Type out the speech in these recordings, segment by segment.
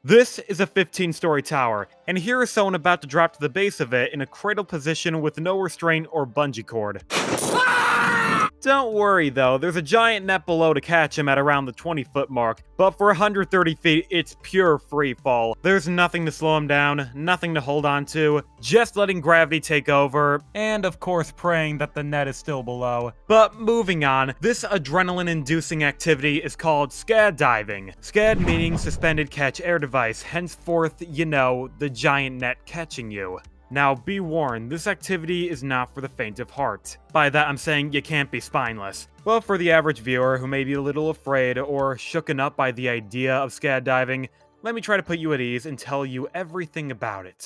This is a 15-story tower, and here is someone about to drop to the base of it in a cradle position with no restraint or bungee cord. Don't worry though, there's a giant net below to catch him at around the 20-foot mark, but for 130 feet, it's pure free fall. There's nothing to slow him down, nothing to hold on to, just letting gravity take over, and of course praying that the net is still below. But moving on, this adrenaline-inducing activity is called Scad diving. Scad meaning suspended catch air device, henceforth, you know, the giant net catching you. Now, be warned, this activity is not for the faint of heart. By that, I'm saying you can't be spineless. Well, for the average viewer who may be a little afraid or shooken up by the idea of Scad diving, let me try to put you at ease and tell you everything about it.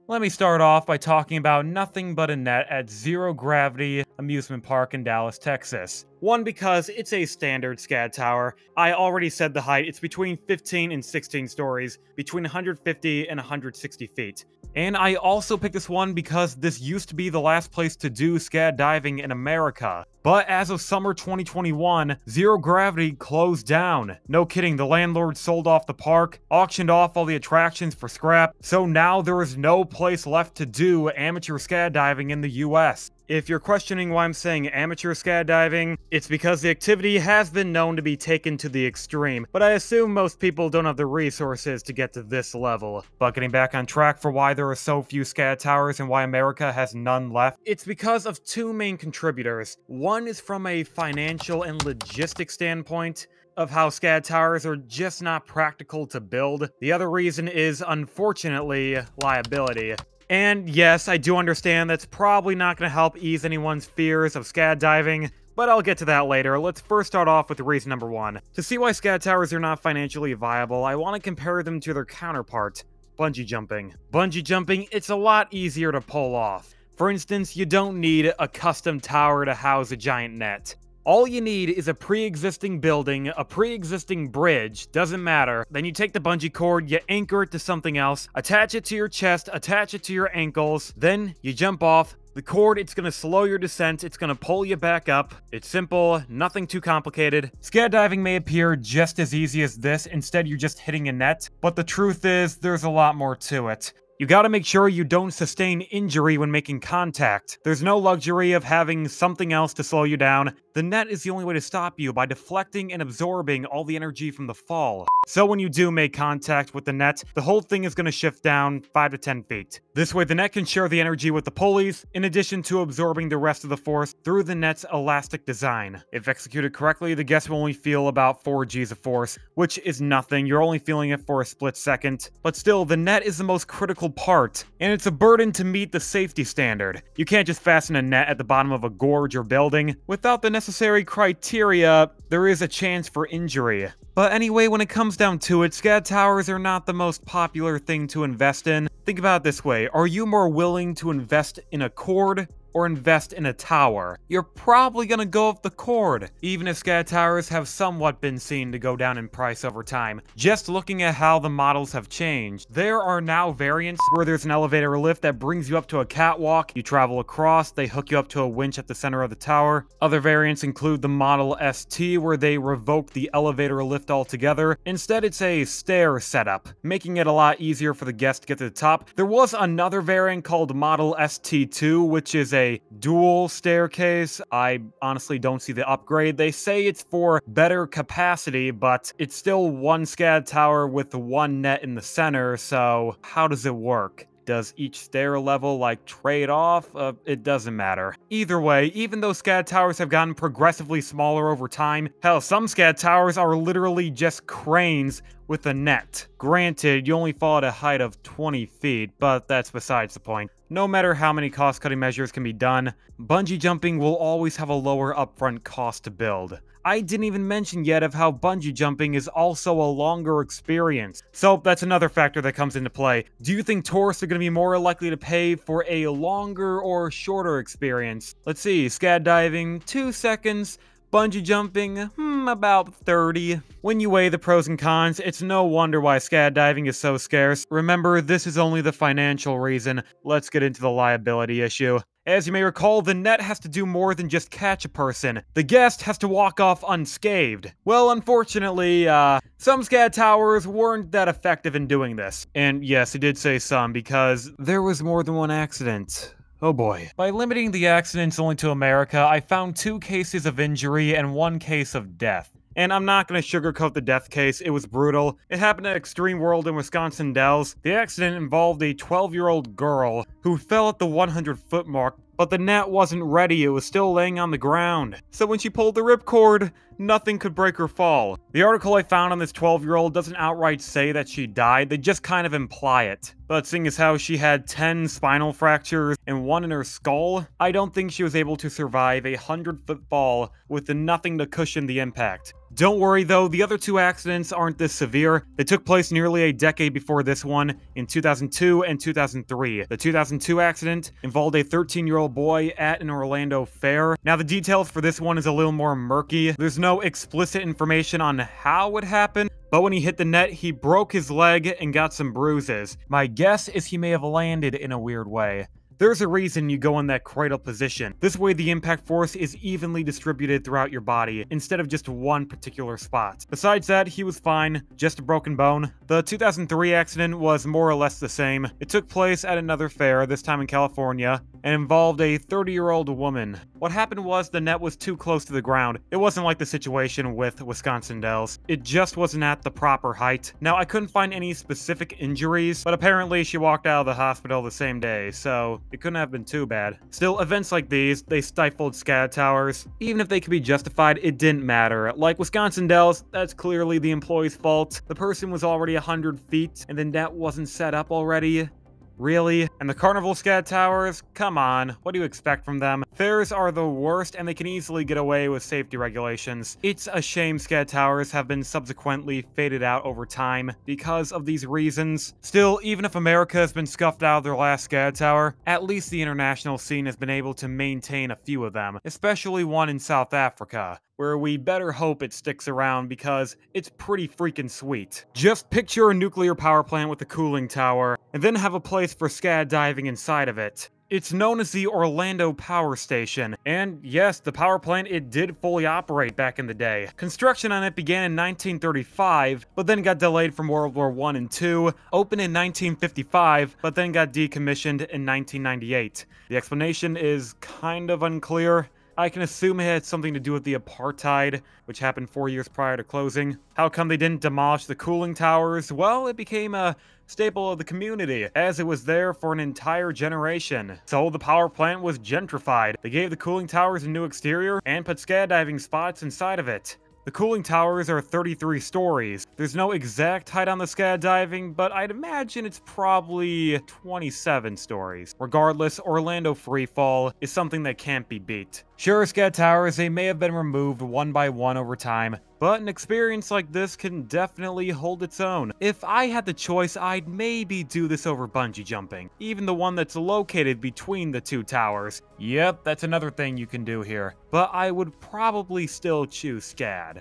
Let me start off by talking about nothing but a net at Zero Gravity Amusement Park in Dallas, Texas. One, because it's a standard Scad tower. I already said the height, it's between 15 and 16 stories, between 150 and 160 feet. And I also picked this one because this used to be the last place to do Scad diving in America. But as of summer 2021, Zero Gravity closed down. No kidding, the landlord sold off the park, auctioned off all the attractions for scrap, so now there is no place left to do amateur Scad diving in the US. If you're questioning why I'm saying amateur Scad diving, it's because the activity has been known to be taken to the extreme, but I assume most people don't have the resources to get to this level. But getting back on track for why there are so few Scad towers and why America has none left, it's because of two main contributors. One is from a financial and logistic standpoint, of how Scad towers are just not practical to build. The other reason is, unfortunately, liability. And yes, I do understand that's probably not going to help ease anyone's fears of Scad diving, but I'll get to that later. Let's first start off with reason number one. To see why Scad towers are not financially viable, I want to compare them to their counterpart, bungee jumping. Bungee jumping, it's a lot easier to pull off. For instance, you don't need a custom tower to house a giant net. All you need is a pre-existing building, a pre-existing bridge, doesn't matter. Then you take the bungee cord, you anchor it to something else, attach it to your chest, attach it to your ankles, then you jump off. The cord, it's gonna slow your descent, it's gonna pull you back up. It's simple, nothing too complicated. Scad diving may appear just as easy as this, instead you're just hitting a net, but the truth is, there's a lot more to it. You gotta make sure you don't sustain injury when making contact. There's no luxury of having something else to slow you down. The net is the only way to stop you by deflecting and absorbing all the energy from the fall. So when you do make contact with the net, the whole thing is gonna shift down 5 to 10 feet. This way the net can share the energy with the pulleys, in addition to absorbing the rest of the force through the net's elastic design. If executed correctly, the guest will only feel about 4 Gs of force, which is nothing, you're only feeling it for a split second. But still, the net is the most critical part, and it's a burden to meet the safety standard. You can't just fasten a net at the bottom of a gorge or building. Without the necessary criteria, there is a chance for injury. But anyway, when it comes down to it, Scad towers are not the most popular thing to invest in. Think about it this way, are you more willing to invest in a cord or invest in a tower? You're probably gonna go with the cord, even if Scad towers have somewhat been seen to go down in price over time. Just looking at how the models have changed, there are now variants where there's an elevator lift that brings you up to a catwalk, you travel across, they hook you up to a winch at the center of the tower. Other variants include the Model ST, where they revoked the elevator lift altogether. Instead, it's a stair setup, making it a lot easier for the guest to get to the top. There was another variant called Model ST2, which is a dual staircase. I honestly don't see the upgrade. They say it's for better capacity, but it's still one Scad tower with one net in the center, so how does it work? Does each stair level, like, trade off? It doesn't matter. Either way, even though Scad towers have gotten progressively smaller over time, hell, some Scad towers are literally just cranes with a net. Granted, you only fall at a height of 20 feet, but that's besides the point. No matter how many cost-cutting measures can be done, bungee jumping will always have a lower upfront cost to build. I didn't even mention yet of how bungee jumping is also a longer experience. So that's another factor that comes into play. Do you think tourists are going to be more likely to pay for a longer or shorter experience? Let's see, Scad diving, 2 seconds. Bungee jumping, about 30. When you weigh the pros and cons, it's no wonder why Scad diving is so scarce. Remember, this is only the financial reason. Let's get into the liability issue. As you may recall, the net has to do more than just catch a person. The guest has to walk off unscathed. Well, unfortunately, some Scad towers weren't that effective in doing this. And yes, I did say some, because there was more than one accident. Oh boy. By limiting the accidents only to America, I found 2 cases of injury and 1 case of death. And I'm not gonna sugarcoat the death case, it was brutal. It happened at Extreme World in Wisconsin Dells. The accident involved a 12-year-old girl who fell at the 100-foot mark, but the net wasn't ready, it was still laying on the ground. So when she pulled the ripcord, nothing could break her fall. The article I found on this 12-year-old doesn't outright say that she died, they just kind of imply it. But seeing as how she had 10 spinal fractures and 1 in her skull, I don't think she was able to survive a 100-foot fall with nothing to cushion the impact. Don't worry though, the other 2 accidents aren't this severe. They took place nearly a decade before this one, in 2002 and 2003. The 2002 accident involved a 13-year-old boy at an Orlando fair. Now the details for this one is a little more murky. There's no explicit information on how it happened, but when he hit the net, he broke his leg and got some bruises. My guess is he may have landed in a weird way. There's a reason you go in that cradle position. This way the impact force is evenly distributed throughout your body, instead of just one particular spot. Besides that, he was fine, just a broken bone. The 2003 accident was more or less the same. It took place at another fair, this time in California, and involved a 30-year-old woman. What happened was the net was too close to the ground. It wasn't like the situation with Wisconsin Dells. It just wasn't at the proper height. Now, I couldn't find any specific injuries, but apparently she walked out of the hospital the same day, so it couldn't have been too bad. Still, events like these, they stifled Scad towers. Even if they could be justified, it didn't matter. Like Wisconsin Dells, that's clearly the employee's fault. The person was already 100 feet, and the net wasn't set up already. Really? And the Carnival Scad towers? Come on, what do you expect from them? Fairs are the worst and they can easily get away with safety regulations. It's a shame Scad towers have been subsequently faded out over time because of these reasons. Still, even if America has been scuffed out of their last Scad tower, at least the international scene has been able to maintain a few of them, especially one in South Africa, where we better hope it sticks around because it's pretty freaking sweet. Just picture a nuclear power plant with a cooling tower, and then have a place for Scad diving inside of it. It's known as the Orlando Power Station, and yes, the power plant, it did fully operate back in the day. Construction on it began in 1935, but then got delayed from World War I and II, opened in 1955, but then got decommissioned in 1998. The explanation is kind of unclear. I can assume it had something to do with the apartheid, which happened 4 years prior to closing. How come they didn't demolish the cooling towers? Well, it became a staple of the community, as it was there for an entire generation. So the power plant was gentrified. They gave the cooling towers a new exterior and put skydiving spots inside of it. The cooling towers are 33 stories. There's no exact height on the skydiving, but I'd imagine it's probably 27 stories. Regardless, Orlando Freefall is something that can't be beat. Sure, Scad towers, they may have been removed one by one over time, but an experience like this can definitely hold its own. If I had the choice, I'd maybe do this over bungee jumping, even the one that's located between the 2 towers. Yep, that's another thing you can do here, but I would probably still choose Scad.